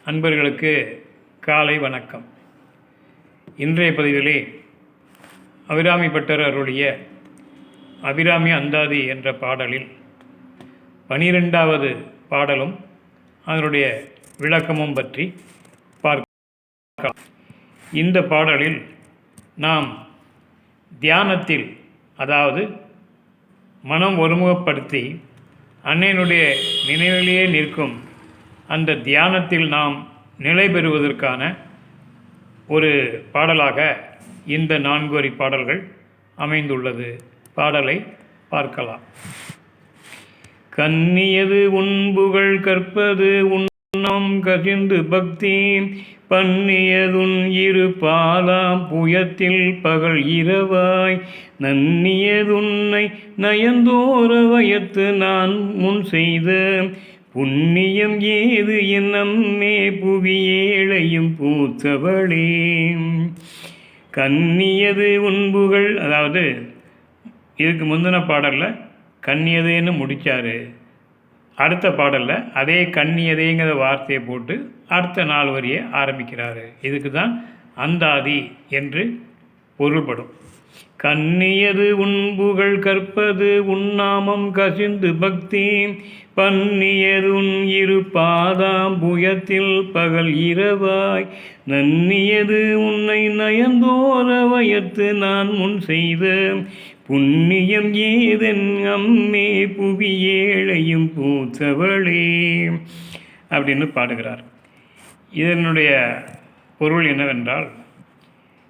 அன்பர்களுக்கு காலை வணக்கம். இன்றைய பதிவிலே அபிராமி பட்டர் அருளிய அபிராமி அந்தாதி என்ற பாடலில் 12வது பாடலும் அதனுடைய விளக்கமும் பற்றி பார்க்கலாம். இந்த பாடலில் நாம் தியானத்தில், அதாவது மனம் ஒருமுகப்படுத்தி அன்னையினுடைய நினைவிலேயே நிற்கும் அந்த தியானத்தில் நாம் நிலை பெறுவதற்கான ஒரு பாடலாக இந்த 4 வரி பாடல்கள் அமைந்துள்ளது. பாடலை பார்க்கலாம். கண்ணியது உன்புகள் கற்பது உண்ணம் கசிந்து பக்தி பண்ணியதுன் இரு பாலாம் புயத்தில் பகல் இரவாய் நன்னியதுன்னை நயந்தோர வயத்து நான் முன் செய்த புண்ணியம் ஏது என்னம்மே புவியேழையும் பூத்தவளே. கண்ணியது உன்புகள், அதாவது இதுக்கு முந்தின பாடலில் கண்ணியதுன்னு முடித்தார். அடுத்த பாடலில் அதே கண்ணியதேங்கிற வார்த்தையை போட்டு அடுத்த 4 வரியை ஆரம்பிக்கிறாரு. இதுக்கு தான் அந்தாதி என்று பொருள்படும். கண்ணியது உன்புகள் கற்பது உன்னாமம் கசிந்து பக்தி பண்ணியதுன் இரு பாதாம் புயத்தில் பகல் இரவாய் நன்னியது உன்னை நயந்தோர வயத்து நான் முன் செய்த புண்ணியம் ஏதென் அம்மே புவியேழையும் பூத்தவளே அப்படின்னு பாடுகிறார். இதனுடைய பொருள் என்னவென்றால்,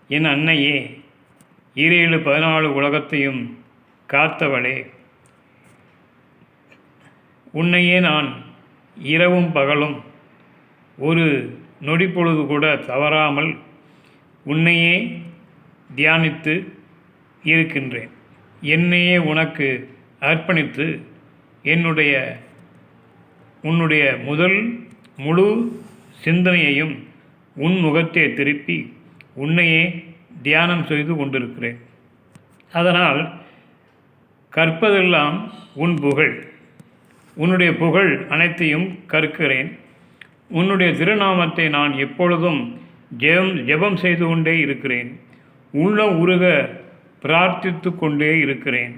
என் அன்னையே, 14 உலகத்தையும் காத்தவளே, உன்னையே நான் இரவும் பகலும் ஒரு நொடிப்பொழுது கூட தவறாமல் உன்னையே தியானித்து இருக்கின்றேன். என்னையே உனக்கு அர்ப்பணித்து உன்னுடைய முதல் முழு சிந்தனையையும் உன் முகத்தை திருப்பி உன்னையே தியானம் செய்து கொண்டிருக்கிறேன். அதனால் கற்பதெல்லாம் உன் புகழ், உன்னுடைய புகழ் அனைத்தையும் கற்கிறேன். உன்னுடைய திருநாமத்தை நான் எப்பொழுதும் ஜெபம் செய்து கொண்டே இருக்கிறேன். உள்ள உருக பிரார்த்தித்து கொண்டே இருக்கிறேன்.